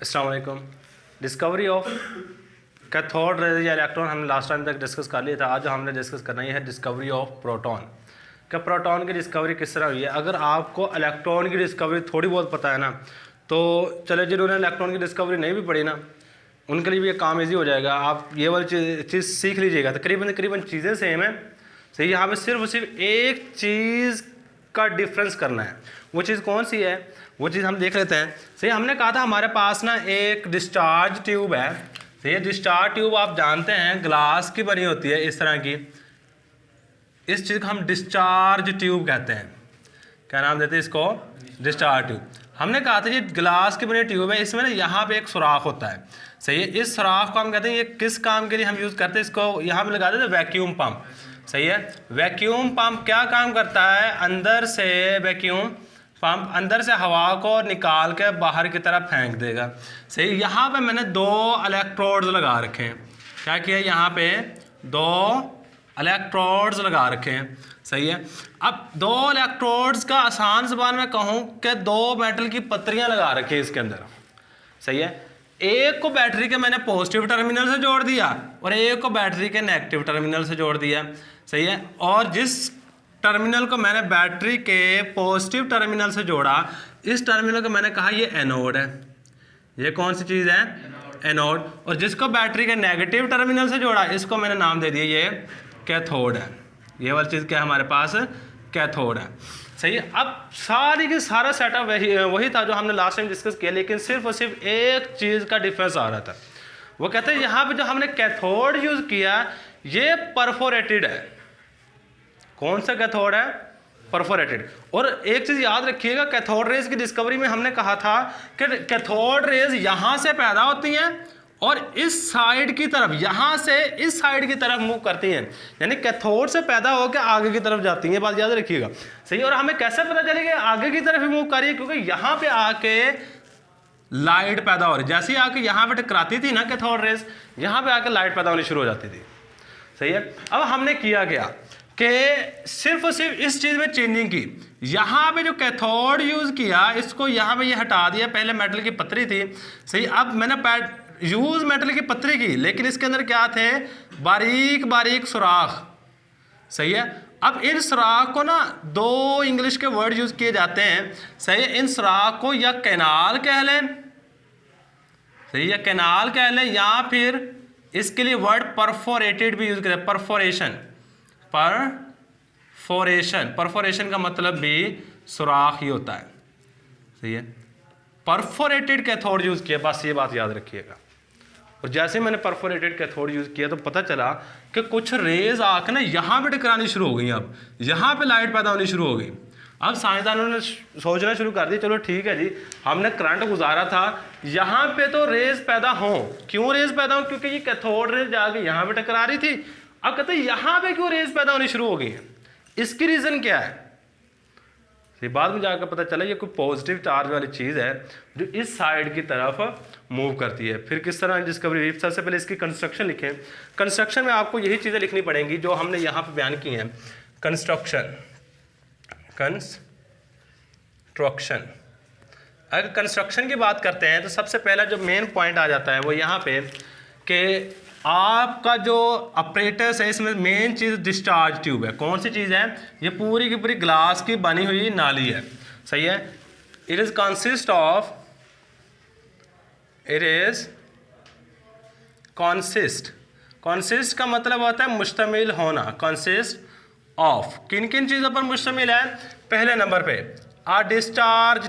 अस्सलाम वालेकुम। Discovery of cathode rays या इलेक्ट्रॉन हमने लास्ट टाइम तक डिस्कस कर लिया था। आज जो हमने डिस्कस करना है डिस्कवरी ऑफ प्रोटॉन। कि प्रोटॉन की डिस्कवरी किस तरह हुई है। अगर आपको इलेक्ट्रॉन की डिस्कवरी थोड़ी बहुत पता है ना, तो चले जिन्होंने इलेक्ट्रॉन की डिस्कवरी नहीं भी पढ़ी ना, उनके लिए भी ये काम ईजी हो जाएगा। आप ये वाली चीज़ सीख लीजिएगा। तकरीबन चीज़ें सेम है, सही। यहाँ पे सिर्फ एक चीज़ का डिफरेंस करना है। वो चीज़ कौन सी है, वो चीज़ हम देख लेते हैं। सही, हमने कहा था हमारे पास ना एक डिस्चार्ज ट्यूब है। सही है, डिस्चार्ज ट्यूब आप जानते हैं ग्लास की बनी होती है इस तरह की। इस चीज़ को हम डिस्चार्ज ट्यूब कहते हैं। क्या नाम देते हैं इसको? Discharge tube. हमने कहा था ये ग्लास की बनी ट्यूब है, इसमें ना यहाँ पे एक सुराख होता है। सही है, इस सुराख को हम कहते हैं, ये किस काम के लिए हम यूज़ करते हैं, इसको यहाँ पे लगा देते हैं वैक्यूम पंप। सही है, वैक्यूम पंप क्या काम करता है, अंदर से वैक्यूम पंप अंदर से हवा को निकाल के बाहर की तरफ फेंक देगा। सही, यहाँ पे मैंने दो इलेक्ट्रोड्स लगा रखे हैं। क्या किया, यहाँ पे दो इलेक्ट्रोड्स लगा रखे हैं। सही है, अब दो इलेक्ट्रोड्स का आसान ज़बान में कहूँ कि दो मेटल की पत्रियाँ लगा रखी है इसके अंदर। सही है, एक को बैटरी के मैंने पॉजिटिव टर्मिनल से जोड़ दिया और एक को बैटरी के नेगेटिव टर्मिनल से जोड़ दिया। सही है, और जिस टर्मिनल को मैंने बैटरी के पॉजिटिव टर्मिनल से जोड़ा, इस टर्मिनल को मैंने कहा ये एनोड है। ये कौन सी चीज़ है? एनोड। और जिसको बैटरी के नेगेटिव टर्मिनल से जोड़ा, इसको मैंने नाम दे दिया ये कैथोड है। ये वाली चीज़ क्या है हमारे पास? कैथोड है। सही है, अब सारी की सारा सेटअप वही था जो हमने लास्ट टाइम डिस्कस किया, लेकिन सिर्फ और सिर्फ एक चीज़ का डिफरेंस आ रहा था। वो कहते हैं यहाँ पे जो हमने कैथोड यूज़ किया ये परफोरेटेड है। कौन सा कैथोड है? परफोरेटेड। और एक चीज़ याद रखिएगा, कैथोड रेज की डिस्कवरी में हमने कहा था कि कैथोड रेज यहाँ से पैदा होती हैं और इस साइड की तरफ, यहाँ से इस साइड की तरफ मूव करती हैं, यानी कैथोड से पैदा होकर आगे की तरफ जाती हैं। ये बात याद रखिएगा। सही, और हमें कैसे पता चलेगा आगे की तरफ ही मूव कर रही है? क्योंकि यहाँ पे आके लाइट पैदा हो रही, जैसे ही आके यहाँ पे टकराती थी ना कैथोड रेज, यहाँ पे आके लाइट पैदा होनी शुरू हो जाती थी। सही है, अब हमने किया क्या कि सिर्फ और सिर्फ इस चीज़ में चेंजिंग की। यहाँ पे जो कैथोड यूज़ किया, इसको यहाँ पे ये हटा दिया। पहले मेटल की पत्री थी। सही, अब मैंने यूज़ मेटल की पत्री की, लेकिन इसके अंदर क्या थे? बारीक बारीक सुराख। सही है, अब इन सुराख को ना दो इंग्लिश के वर्ड यूज़ किए जाते हैं। सही है, इन सुराख को या कैनाल कह लें, सही है, कैनाल कह लें, या फिर इसके लिए वर्ड परफोरेटेड भी यूज़ करें। परफोरेशन, परफोरेशन का मतलब भी सुराख ही होता है। सही है, परफोरेटेड कैथोड यूज़ किया, बस ये बात याद रखिएगा। और जैसे मैंने परफोरेटेड कैथोड यूज़ किया तो पता चला कि कुछ रेज आकर ना यहाँ पे टकरानी शुरू हो गई। अब यहाँ पे लाइट पैदा होनी शुरू हो गई। अब साइंसदानों ने सोचना शुरू कर दिया, चलो ठीक है जी, हमने करंट गुजारा था, यहाँ पे तो रेज पैदा हों। क्यों रेज पैदा हो? क्योंकि ये कैथोड रेज जाके यहाँ पे टकरा रही थी। अब कहते हैं यहाँ पे क्यों रेज पैदा होनी शुरू हो गई है, इसकी रीज़न क्या है? बाद में जाकर पता चला ये कोई पॉजिटिव चार्ज वाली चीज़ है जो इस साइड की तरफ मूव करती है। फिर किस तरह डिस्कवरी हुई? सबसे पहले इसकी कंस्ट्रक्शन लिखें। कंस्ट्रक्शन में आपको यही चीज़ें लिखनी पड़ेंगी जो हमने यहाँ पे बयान की हैं। कंस्ट्रक्शन, अगर कंस्ट्रक्शन की बात करते हैं तो सबसे पहला जो मेन पॉइंट आ जाता है वो यहाँ पे कि आपका जो अपरेटस है, इसमें मेन चीज़ डिस्चार्ज ट्यूब है। कौन सी चीज़ है? ये पूरी की पूरी ग्लास की बनी हुई नाली है। सही है, इट इज़ कॉन्सिस्ट का मतलब होता है मुश्तमिल होना। कंसिस्ट ऑफ किन किन चीज़ों पर मुश्तमिल है? पहले नंबर पे डिस्चार्ज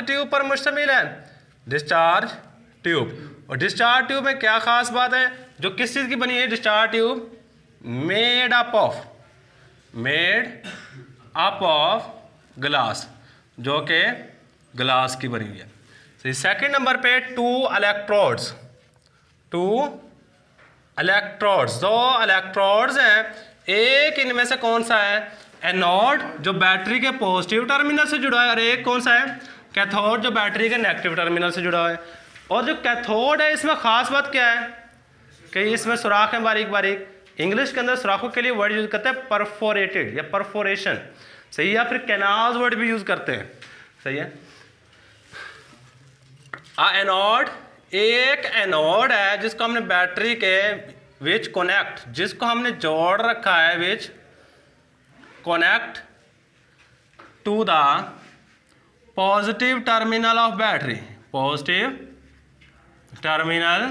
ट्यूब पर मुश्तमिल है। Discharge tube. और डिस्चार्ज ट्यूब में क्या खास बात है? जो किस चीज़ की बनी है discharge tube? Made up of glass, जो कि ग्लास की बनी हुई है। तो सेकंड नंबर पे टू इलेक्ट्रोड्स। दो इलेक्ट्रोड्स हैं, एक इनमें से कौन सा है? एनोड, जो बैटरी के पॉजिटिव टर्मिनल से जुड़ा है, और एक कौन सा है? कैथोड, जो बैटरी के नेगेटिव टर्मिनल से जुड़ा है। और जो कैथोड है इसमें खास बात क्या है कि इसमें सुराख है बारीक बारीक। इंग्लिश के अंदर सुराखों के लिए वर्ड यूज करते हैं परफोरेटेड या परफोरेशन। सही है, या फिर कैनाल्स वर्ड भी यूज करते हैं। सही है, एनोड, एक एनोड है जिसको हमने बैटरी के विच कनेक्ट, जिसको हमने जोड़ रखा है which connect to the positive terminal of battery, positive terminal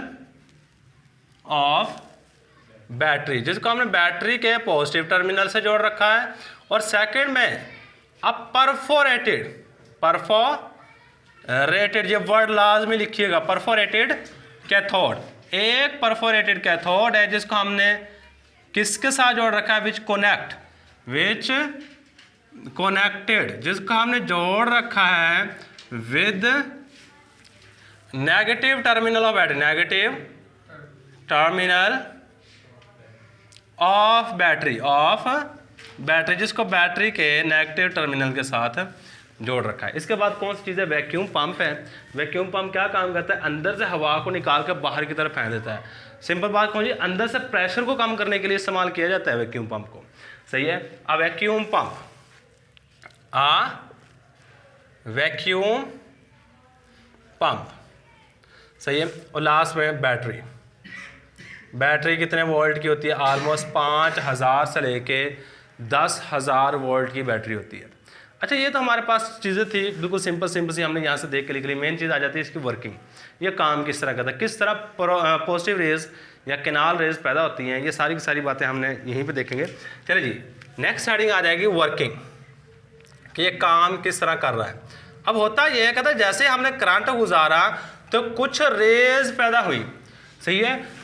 of battery, जिसको हमने बैटरी के पॉजिटिव टर्मिनल से जोड़ रखा है। और सेकंड में अब परफोरेटेड, ये वर्ड लाजमी लिखिएगा, परफोरेटेड कैथोड, एक परफोरेटेड कैथोड है जिसको हमने किसके साथ जोड़ रखा है, विच कनेक्टेड, जिसको हमने जोड़ रखा है with negative terminal of battery, negative terminal of battery, जिसको बैटरी के नेगेटिव टर्मिनल के साथ जोड़ रखा है। इसके बाद कौन सी चीज़ है, वैक्यूम पंप है। वैक्यूम पंप क्या काम करता है, अंदर से हवा को निकाल कर बाहर की तरफ फेंक देता है। सिंपल बात कौन जी, अंदर से प्रेशर को कम करने के लिए इस्तेमाल किया जाता है वैक्यूम पंप को, सही है। अब वैक्यूम पंप सही है। और लास्ट में बैटरी कितने वोल्ट की होती है, ऑलमोस्ट 5000 से लेके 10,000 वोल्ट की बैटरी होती है। अच्छा, ये तो हमारे पास चीज़ें थी बिल्कुल सिंपल सी, हमने यहाँ से देख के लिख ली। मेन चीज़ आ जाती है इसकी वर्किंग, ये काम किस तरह करता है, किस तरह पॉजिटिव रेज या कैनाल रेज पैदा होती हैं, ये सारी की सारी बातें हमने यहीं पे देखेंगे। चलिए जी, नेक्स्ट स्टार्टिंग आ जाएगी वर्किंग, कि ये काम किस तरह कर रहा है। अब होता ये है, कहता है जैसे हमने करंट गुजारा तो कुछ रेज पैदा हुई, सही है,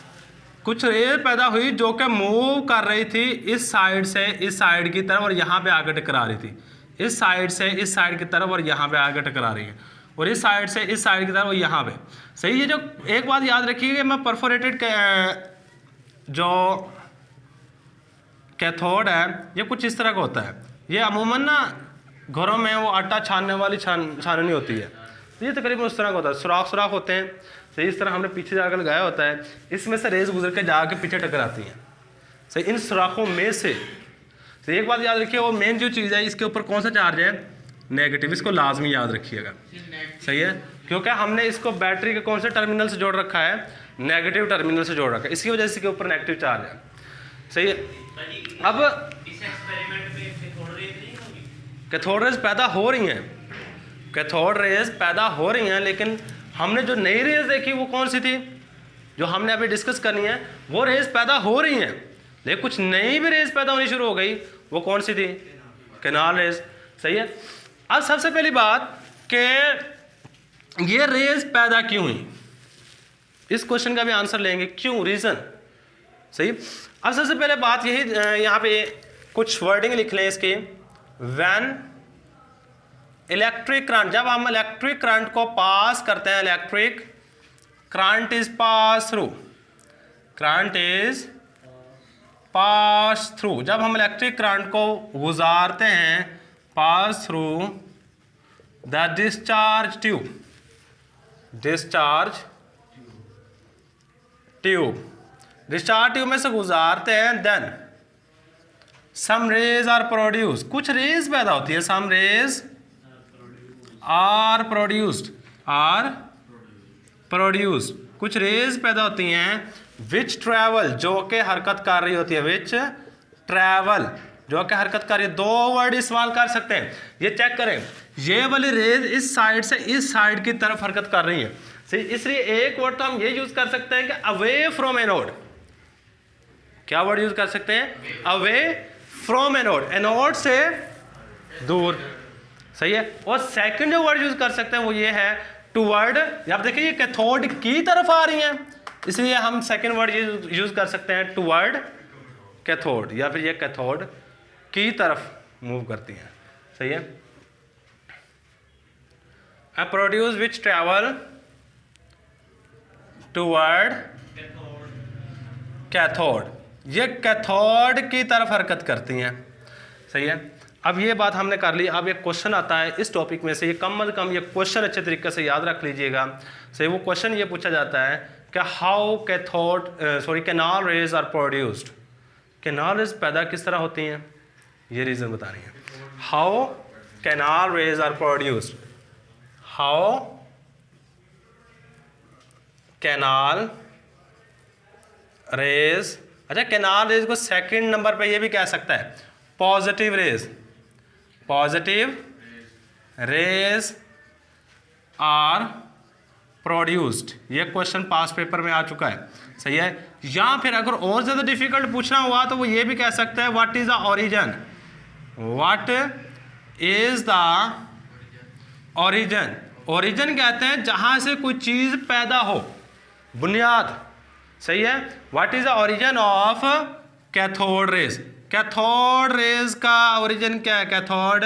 कुछ रेज पैदा हुई जो कि मूव कर रही थी इस साइड से इस साइड की तरफ और यहाँ पे आकर टकरा रही थी, इस साइड से इस साइड की तरफ और यहाँ पे आकर टकरा रही है, और इस साइड से इस साइड की तरफ और यहाँ पे, सही है। जो एक बात याद रखिएगा, मैं परफोरेटेड जो कैथोड है ये कुछ इस तरह का होता है। ये अमूमन ना घरों में वो आटा छानने वाली छाननी होती है, ये तकरीबन उस तरह का होता है, सुराख होते हैं, सही, इस तरह हमने पीछे जाकर लगाया होता है, इसमें से रेस गुजर के जाके पीछे टकराती हैं, सही, इन सुराखों में से। तो एक बात याद रखिए, वो मेन जो चीज़ है इसके ऊपर कौन सा चार्ज है, नेगेटिव, इसको लाजमी याद रखिएगा, सही है, क्योंकि हमने इसको बैटरी के कौन से टर्मिनल से जोड़ रखा है, नेगेटिव टर्मिनल से जोड़ रखा है, इसकी वजह से इसके ऊपर नेगेटिव चार्ज है, सही है। अब इस एक्सपेरिमेंट में कैथोड रेज नहीं होगी, कैथोड रेज पैदा हो रही हैं, कैथोड रेज पैदा हो रही हैं, लेकिन हमने जो नई रेज देखी वो कौन सी थी, जो हमने अभी डिस्कस करनी है, वो रेज पैदा हो रही हैं, लेकिन कुछ नई भी रेज पैदा होनी शुरू हो गई, वो कौन सी थी, कैनाल रेज, सही है। अब सबसे पहली बात कि ये रेज पैदा क्यों हुई, इस क्वेश्चन का भी आंसर लेंगे, क्यों, रीजन, सही। अब सबसे पहले बात यही, यहाँ पे कुछ वर्डिंग लिख लें इसकी, व्हेन इलेक्ट्रिक करंट, जब हम इलेक्ट्रिक करंट को पास करते हैं, electric current is pass through, current is pass through, जब हम इलेक्ट्रिक करंट को गुजारते हैं, pass through the discharge tube, discharge tube में से गुजारते हैं, then some rays are produce, कुछ रेज पैदा होती है, सम रेज आर प्रोड्यूस्ड, कुछ रेज पैदा होती हैं, विच ट्रैवल, जो कि हरकत कर रही होती है, विच ट्रैवल, जो कि हरकत कर रही है। दो वर्ड इस्तेमाल कर सकते हैं, ये चेक करें, ये वाली रेज इस साइड से इस साइड की तरफ हरकत कर रही है, सही, इसलिए एक वर्ड तो हम ये यूज कर सकते हैं कि अवे फ्रॉम एनोड, क्या वर्ड यूज कर सकते हैं, अवे फ्रॉम एनोड, एनोड से दूर, सही है। और सेकंड जो वर्ड यूज कर सकते हैं वो ये है टुवर्ड, आप देखिए ये कैथोड की तरफ आ रही हैं, इसलिए हम सेकंड वर्ड यूज कर सकते हैं टुवर्ड कैथोड, या फिर ये कैथोड की तरफ मूव करती हैं, सही है। A produce which travel toward cathode, ये कैथोड की तरफ हरकत करती हैं, सही है। अब ये बात हमने कर ली, अब एक क्वेश्चन आता है इस टॉपिक में से, ये कम से कम ये क्वेश्चन अच्छे तरीके से याद रख लीजिएगा, सही। वो क्वेश्चन ये पूछा जाता है कि how canal rays are produced, canal rays पैदा किस तरह होती हैं, ये रीज़न बतानी है। How canal rays are produced, how canal rays. अच्छा, कैनाल रेज को सेकंड नंबर पे ये भी कह सकता है positive rays. Positive rays are produced. ये क्वेश्चन पास पेपर में आ चुका है, सही है। या फिर अगर और ज़्यादा डिफिकल्ट पूछना हुआ तो वो ये भी कह सकते हैं what is the origin. What is the origin. Origin कहते हैं जहां से कोई चीज पैदा हो, बुनियाद, सही है। What is the origin of cathode rays. Cathode rays का ओरिजिन क्या है? Cathode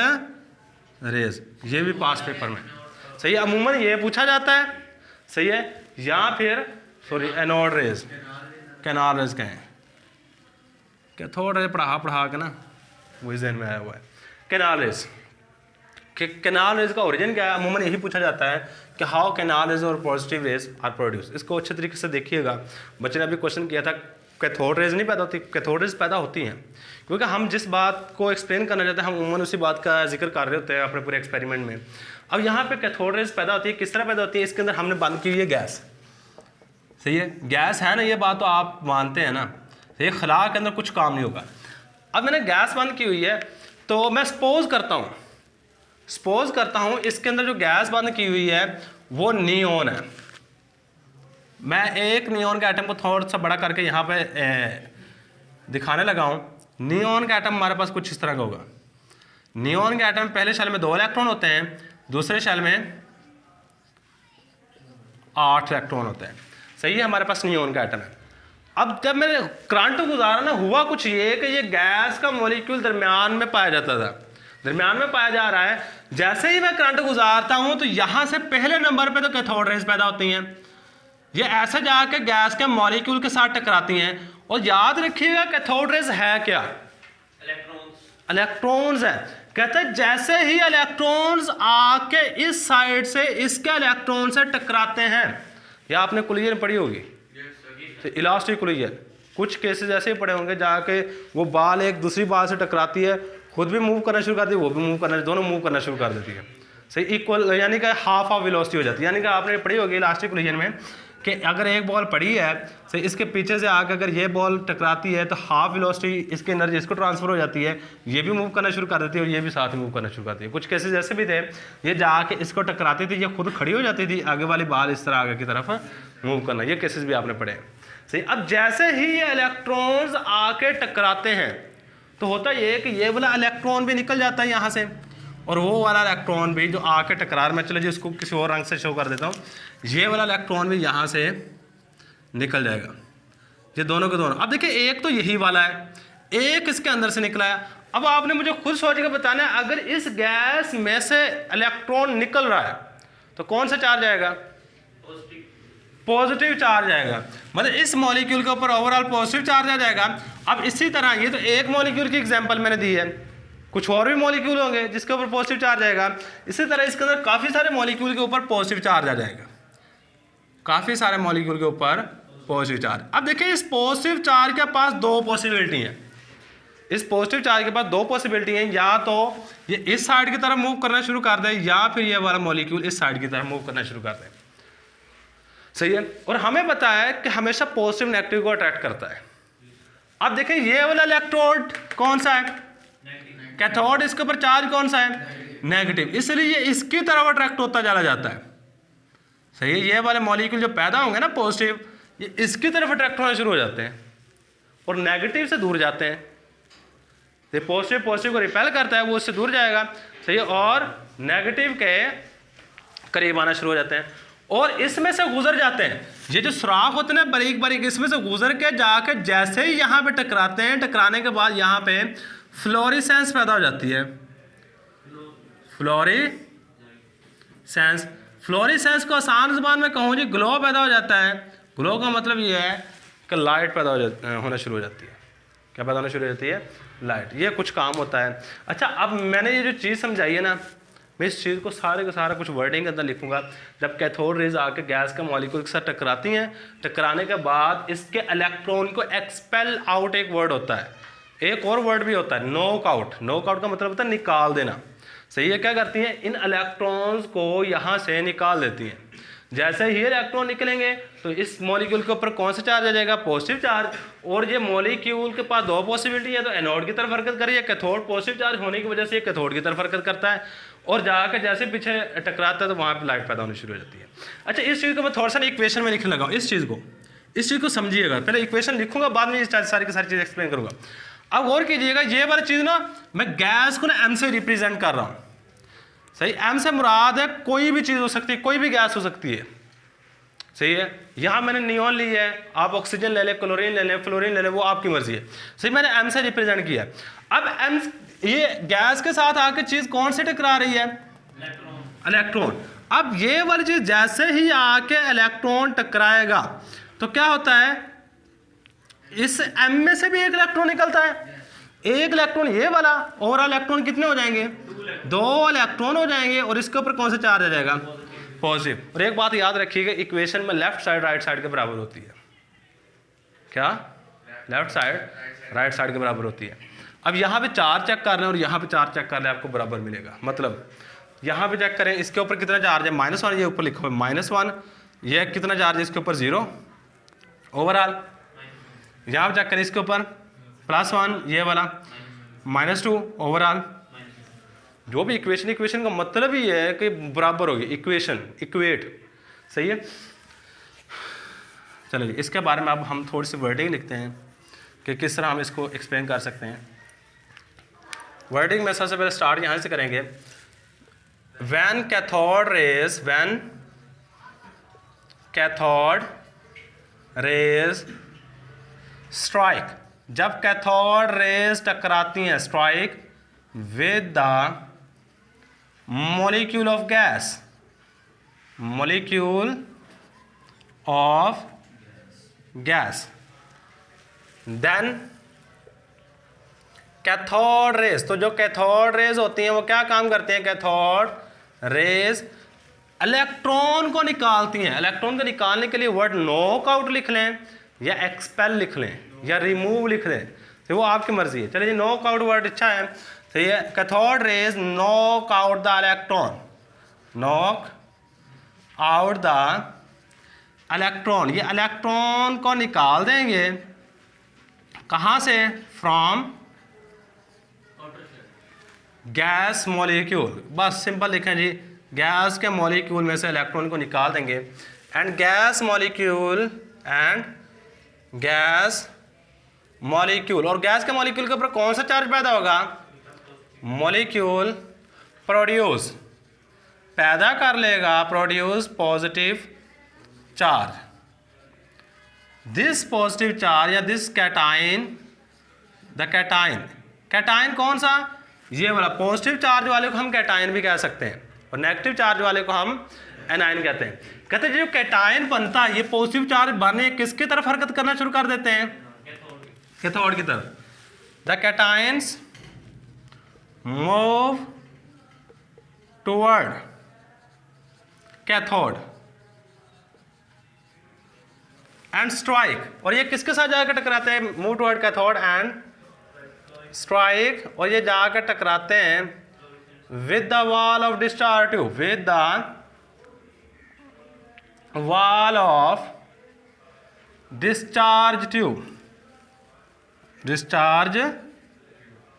rays. ये भी पास पेपर में, सही है, अमूमन ये पूछा जाता है, सही है। या फिर sorry anode rays, canal raise कहें। कैथोड रेज पढ़ा के ना वही जहन में आया हुआ है। कैनाल रेज, कैनाल रेज का ओरिजिन क्या है? अमूमन यही पूछा जाता है कि हाउ कैनाल रेज और पॉजिटिव रेज आर प्रोड्यूस। इसको अच्छे तरीके से देखिएगा। बच्चे ने अभी क्वेश्चन किया था कैथोड रेज नहीं पैदा होती, कैथोड रेज पैदा होती हैं, क्योंकि हम जिस बात को एक्सप्लेन करना चाहते हैं हम अमूमन उसी बात का जिक्र कर रहे होते हैं अपने पूरे एक्सपेरिमेंट में। अब यहाँ पे कैथोड रेज पैदा होती है, किस तरह पैदा होती है? इसके अंदर हमने बंद की हुई है गैस, सही है। गैस है ना, ये बात तो आप मानते हैं ना, सही है। खला के अंदर कुछ काम नहीं होगा। अब मैंने गैस बंद की हुई है तो मैं सपोज करता हूँ इसके अंदर जो गैस बंद की हुई है वो नियोन है। मैं एक नियोन के एटम को थोड़ा सा बड़ा करके यहाँ पे दिखाने लगा हूँ। नियोन का एटम हमारे पास कुछ इस तरह का होगा। नियोन के एटम पहले शेल में 2 इलेक्ट्रॉन होते हैं, दूसरे शेल में 8 इलेक्ट्रॉन होते हैं, सही है। हमारे पास नियोन का एटम है। अब जब मैंने करंट गुजारा ना, हुआ कुछ ये कि ये गैस का मॉलिक्यूल दरमियान में पाया जाता था, दरमियान में पाया जा रहा है। जैसे ही मैं करंट गुजारता हूं तो यहां से पहले नंबर पे तो कैथोड रेज पैदा होती हैं। ये ऐसे जाके गैस के मॉलिक्यूल के साथ टकराती हैं। और याद रखिएगा कैथोड रेज है क्या? इलेक्ट्रॉन्स है। कहते हैं जैसे ही इलेक्ट्रॉन्स आके इस साइड से इसके इलेक्ट्रॉन से टकराते हैं, या आपने कोलिजन पढ़ी होगी, तो इलास्टिक कोलिजन, कुछ केसेस ऐसे पड़े होंगे जाके वो बाल एक दूसरी बाल से टकराती है, खुद भी मूव करना शुरू कर देती है, वो भी मूव करना, दोनों मूव करना शुरू कर देती है, सही। इक्वल यानी कि हाफ ऑफ वेलोसिटी हो जाती है। यानी कि आपने पढ़ी होगी इलास्टिक कोलिजन में कि अगर एक बॉल पड़ी है, सही, इसके पीछे से आकर अगर ये बॉल टकराती है तो हाफ वेलोसिटी इसकी एनर्जी इसको ट्रांसफर हो जाती है, ये भी मूव करना शुरू कर देती है और ये भी साथ में मूव करना शुरू करती है। कुछ केसेस ऐसे भी थे, ये जाके इसको टकराती थी, ये खुद खड़ी हो जाती थी, आगे वाली बाल इस तरह आगे की तरफ मूव करना, ये केसेस भी आपने पढ़े, सही। अब जैसे ही ये इलेक्ट्रॉन्स आके टकराते हैं तो होता ये कि ये वाला इलेक्ट्रॉन भी निकल जाता है यहाँ से, और वो वाला इलेक्ट्रॉन भी जो आके टकरार में, चलो जी उसको किसी और रंग से शो कर देता हूँ, ये वाला इलेक्ट्रॉन भी यहाँ से निकल जाएगा। ये दोनों के दोनों। अब देखिए एक तो यही वाला है, एक इसके अंदर से निकला है। अब आपने मुझे खुद सोच के बताना है अगर इस गैस में से इलेक्ट्रॉन निकल रहा है तो कौन सा चार्ज आएगा? पॉजिटिव चार्ज आएगा। मतलब इस मॉलिक्यूल के ऊपर ओवरऑल पॉजिटिव चार्ज आ जाएगा। अब इसी तरह ये तो एक मॉलिक्यूल की एग्जांपल मैंने दी है, कुछ और भी मॉलिक्यूल होंगे जिसके ऊपर पॉजिटिव चार्ज आएगा। इसी तरह इसके अंदर काफ़ी सारे मॉलिक्यूल के ऊपर पॉजिटिव चार्ज आ जाएगा, काफ़ी सारे मॉलिक्यूल के ऊपर पॉजिटिव चार्ज। अब देखिए इस पॉजिटिव चार्ज के पास 2 पॉसिबिलिटी हैं। इस पॉजिटिव चार्ज के पास 2 पॉसिबिलिटी हैं, या तो ये इस साइड की तरफ मूव करना शुरू कर दे, या फिर ये वाला मॉलिक्यूल इस साइड की तरफ मूव करना शुरू कर दे, सही है। और हमें पता है कि हमेशा पॉजिटिव नेगेटिव को अट्रैक्ट करता है। अब देखिए ये वाला इलेक्ट्रोड कौन सा है? कैथोड। इसके ऊपर चार्ज कौन सा है? नेगेटिव। इसलिए ये इसकी तरफ अट्रैक्ट होता चला जाता है, सही है। ये वाले मॉलिक्यूल जो पैदा होंगे ना पॉजिटिव, ये इसकी तरफ अट्रैक्ट होना शुरू हो जाते हैं और नेगेटिव से दूर जाते हैं। ये पॉजिटिव को रिपेल करता है, वो उससे दूर जाएगा, सही है, और नेगेटिव के करीब आना शुरू हो जाते हैं और इसमें से गुजर जाते हैं। ये जो सुराख होते हैं बारीक बारीक, इसमें से गुजर के जाके जैसे ही यहाँ पे टकराते हैं, टकराने के बाद यहाँ पे फ्लोरेसेंस पैदा हो जाती है। फ्लोरेसेंस को आसान ज़बान में कहूँ जी, ग्लो पैदा हो जाता है। ग्लो का मतलब ये है कि लाइट पैदा होना शुरू हो जाती है। क्या पैदा होना शुरू हो जाती है? लाइट। ये कुछ काम होता है। अच्छा, अब मैंने ये जो चीज़ समझाई है ना, मैं इस चीज़ को सारे का सारा कुछ वर्डिंग के अंदर लिखूंगा। जब कैथोड रेज आके गैस के मॉलिक्यूल के साथ टकराती हैं, टकराने के बाद इसके इलेक्ट्रॉन को एक्सपेल आउट एक वर्ड होता है, एक और वर्ड भी होता है नॉक आउट। नॉक आउट का मतलब होता है निकाल देना, सही है। क्या करती हैं? इन इलेक्ट्रॉन्स को यहाँ से निकाल देती हैं। जैसे ही इलेक्ट्रॉन निकलेंगे तो इस मॉलिक्यूल के ऊपर कौन सा चार्ज आ जाएगा, पॉजिटिव चार्ज। और ये मॉलिक्यूल के पास दो पॉसिबिलिटी है, तो एनोड की तरफ हरकत करिए, कैथोड पॉजिटिव चार्ज होने की वजह से ये कैथोड की तरफ हरकत करता है, और जाकर जैसे पीछे टकराता है तो वहाँ पर लाइट पैदा होनी शुरू हो जाती है। अच्छा, इस चीज़ को मैं थोड़ा सा इक्वेशन में लिखने लगा हूँ, इस चीज़ को समझिएगा। पहले इक्वेशन लिखूंगा, बाद में सारी की सारी चीज़ एक्सप्लेन करूँगा। अब गौर कीजिएगा, ये वाली चीज़ ना मैं गैस को ना एम से रिप्रेजेंट कर रहा हूँ, सही। एम से मुराद है कोई भी चीज़ हो सकती है, कोई भी गैस हो सकती है, सही है। यहाँ मैंने नियॉन ली है, आप ऑक्सीजन ले लें, क्लोरीन ले लें, फ्लोरीन ले लें, वो आपकी मर्जी है, सही। मैंने एम से रिप्रेजेंट किया। अब एम, ये गैस के साथ आके चीज़ कौन से टकरा रही है, इलेक्ट्रॉन। अब ये वाली चीज़ जैसे ही आके इलेक्ट्रॉन टकराएगा तो क्या होता है, इस एम में से भी एक इलेक्ट्रॉन निकलता है, एक इलेक्ट्रॉन ये वाला, ओवरऑल इलेक्ट्रॉन कितने हो जाएंगे, 2 इलेक्ट्रॉन हो जाएंगे, और इसके ऊपर कौन सा चार्ज आ जाएगा, पॉजिटिव। और एक बात याद रखिएगा, इक्वेशन में लेफ्ट साइड राइट साइड के बराबर होती है, क्या, लेफ्ट साइड राइट साइड के बराबर होती है। अब यहाँ पे चार्ज चेक कर रहे हैं और यहाँ पे चार्ज चेक कर रहे हैं, आपको बराबर मिलेगा। मतलब यहाँ पे चेक करें, इसके ऊपर कितना चार्ज है, -1, ये ऊपर लिखा हुआ है -1, ये कितना चार्ज है, इसके ऊपर 0 ओवरऑल। यहाँ पे चेक करें, इसके ऊपर +1, ये वाला -2 ओवरऑल। जो भी इक्वेशन का मतलब ही है कि बराबर होगी, इक्वेट, सही है। चलिए, इसके बारे में अब हम थोड़ी सी वर्डिंग लिखते हैं कि किस तरह हम इसको एक्सप्लेन कर सकते हैं। वर्डिंग में सबसे पहले स्टार्ट यहाँ से करेंगे। when cathode rays strike, जब कैथोड रेज टकराती हैं, strike with the molecule of gas, then cathode rays, तो जो कैथोड रेज होती हैं वो क्या काम करते हैं, कैथोड रेज इलेक्ट्रॉन को निकालती हैं। इलेक्ट्रॉन को निकालने के लिए वर्ड नॉक आउट लिख लें या एक्सपेल लिख लें या रिमूव लिख लें, तो वो आपकी मर्जी है। चलिए जी, नॉक आउट वर्ड अच्छा है, तो ये cathode rays knock out the electron, knock out the electron, ये इलेक्ट्रॉन को निकाल देंगे कहाँ से, फ्रॉम गैस मॉलिक्यूल। बस सिंपल लिखें जी, गैस के मॉलिक्यूल में से इलेक्ट्रॉन को निकाल देंगे, एंड गैस मॉलिक्यूल और गैस के मॉलिक्यूल के ऊपर कौन सा चार्ज पैदा होगा, मॉलिक्यूल प्रोड्यूस, पैदा कर लेगा, produce positive charge. This positive charge या दिस कैटाइन, द कैटाइन कौन सा, ये वाला पॉजिटिव चार्ज वाले को हम कैटाइन भी कह सकते हैं, और नेगेटिव चार्ज वाले को हम एनाइन कहते हैं। कहते हैं जो कैटाइन बनता है, ये पॉजिटिव चार्ज बने किसकी तरफ हरकत करना शुरू कर देते हैं, कैथोड की तरफ। The cations move toward cathode and strike, और ये किसके साथ जाकर टकराते हैं, move toward cathode and strike, और ये जाकर टकराते हैं with the wall of discharge tube, with the wall of discharge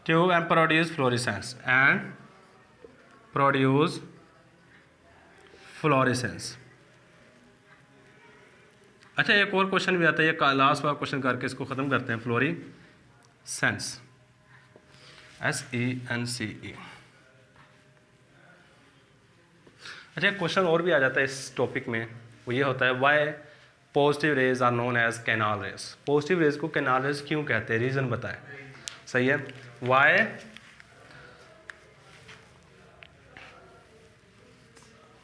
tube and produce fluorescence. अच्छा, एक और क्वेश्चन भी आता है, ये लास्ट वाला क्वेश्चन करके इसको ख़त्म करते हैं। Fluorescence, SENCE। अच्छा, एक क्वेश्चन और भी आ जाता है इस टॉपिक में, वो ये होता है, why positive rays are known as canal rays. Positive rays को कैनाल रेज क्यों कहते हैं, रीज़न बताएं। सही है,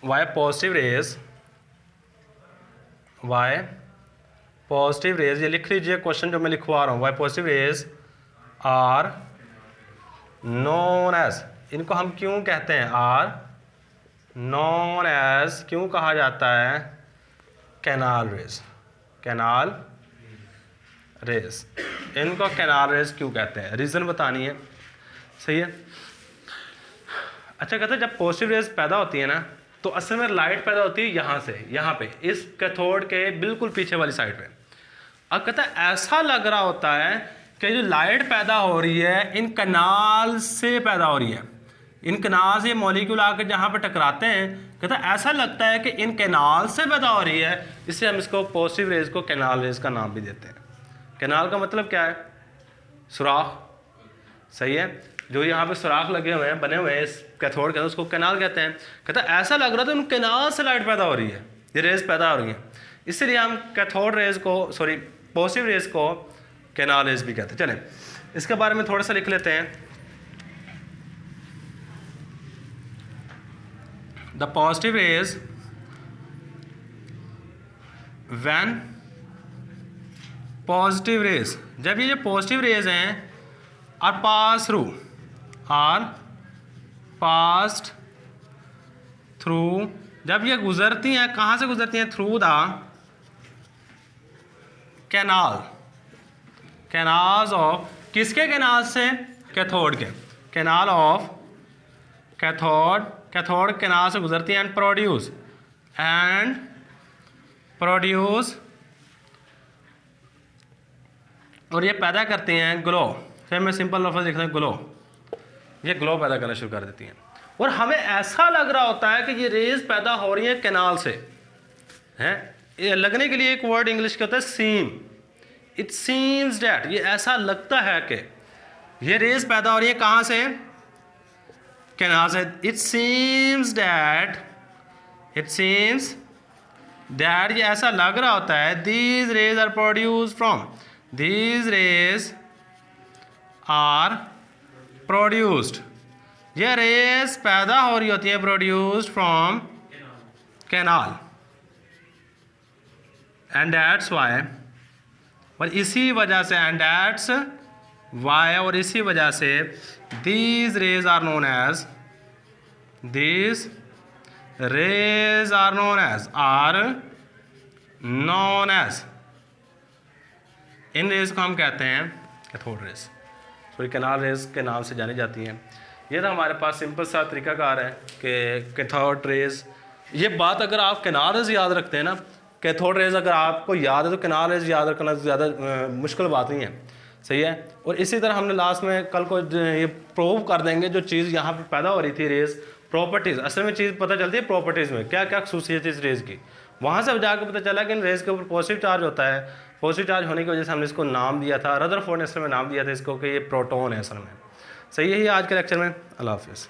वाई पॉजिटिव रेज, ये लिख लीजिए क्वेश्चन जो मैं लिखवा रहा हूँ, why positive rays are known as, इनको हम क्यों कहते हैं, आर नोन एज, क्यों कहा जाता है, कैनाल रेज, इनको कैनाल रेज क्यों कहते हैं, रीज़न बतानी है। सही है। अच्छा, कहते हैं जब पॉजिटिव रेज पैदा होती है ना, तो असल में लाइट पैदा होती है यहाँ से, यहाँ पे इस कैथोड के बिल्कुल पीछे वाली साइड पे। अब कहता है ऐसा लग रहा होता है कि जो लाइट पैदा हो रही है इन कनाल से पैदा हो रही है, इन कनाल से मॉलिक्यूल आकर जहाँ पे टकराते हैं, कहता है ऐसा लगता है कि इन कैनाल से पैदा हो रही है। इससे हम इसको पॉजिटिव रेज को कैनाल रेज का नाम भी देते हैं। कैनाल का मतलब क्या है? सुराख, सही है। जो यहाँ पे सुराख लगे हुए हैं, बने हुए हैं इस कैथोड के अंदर, उसको कैनाल कहते हैं। कहता है ऐसा लग रहा था उन कैनाल से लाइट पैदा हो रही है, ये रेज पैदा हो रही है। इसलिए हम कैथोड रेज को, सॉरी पॉजिटिव रेज को कैनाल रेज भी कहते हैं। चलें इसके बारे में थोड़ा सा लिख लेते हैं। The positive rays when positive rays, जब ये जो पॉजिटिव रेज हैं are passed through, जब ये गुजरती हैं, कहाँ से गुजरती हैं? थ्रू द कैनाल्स ऑफ, किसके कैनाल से? कैथोड के। कैनाल ऑफ कैथोड कैनाल से गुजरती है एंड प्रोड्यूस और ये पैदा करते हैं ग्लो। फिर मैं सिंपल लफ्ज़ लिखता हूँ ग्लो, ये ग्लो पैदा करना शुरू कर देती हैं। और हमें ऐसा लग रहा होता है कि ये रेज पैदा हो रही हैं कैनाल से, हैं। ये लगने के लिए एक वर्ड इंग्लिश का होता है सीम। इट सीम्स डैट, ये ऐसा लगता है कि ये रेज पैदा हो रही है कहाँ से? कैनाल से। इट सीम्स दैट ये ऐसा लग रहा होता है these rays are produced, ये रेज पैदा हो रही होती है produced from canal and that's why, और इसी वजह से and that's why, और इसी वजह से these rays are known as इन रेज को हम कहते हैं cathode rays, sorry canal rays के नाम से जानी जाती हैं। ये तो हमारे पास सिंपल सा तरीकाकार है कि कैथोड रेज, ये बात अगर आप कैनाल रेज याद रखते हैं ना, कैथोड रेज अगर आपको याद है तो कैनाल रेज याद रखना ज़्यादा मुश्किल बात नहीं है, सही है। और इसी तरह हमने लास्ट में कल को ये प्रूव कर देंगे जो चीज़ यहाँ पे पैदा हो रही थी रेज, प्रॉपर्टीज़, असल में चीज़ पता चलती है प्रॉपर्टीज़ में क्या क्या खसूसियत है इस रेज की। वहाँ से जाकर पता चला कि इन रेज के ऊपर पॉजिटिव चार्ज होता है। पॉजिटिव चार्ज होने की वजह से हमने इसको नाम दिया था, रदरफोर्ड ने असल में नाम दिया था इसको कि ये प्रोटॉन है असल में। सही है। आज के लेक्चर में अल्लाह हाफिज़।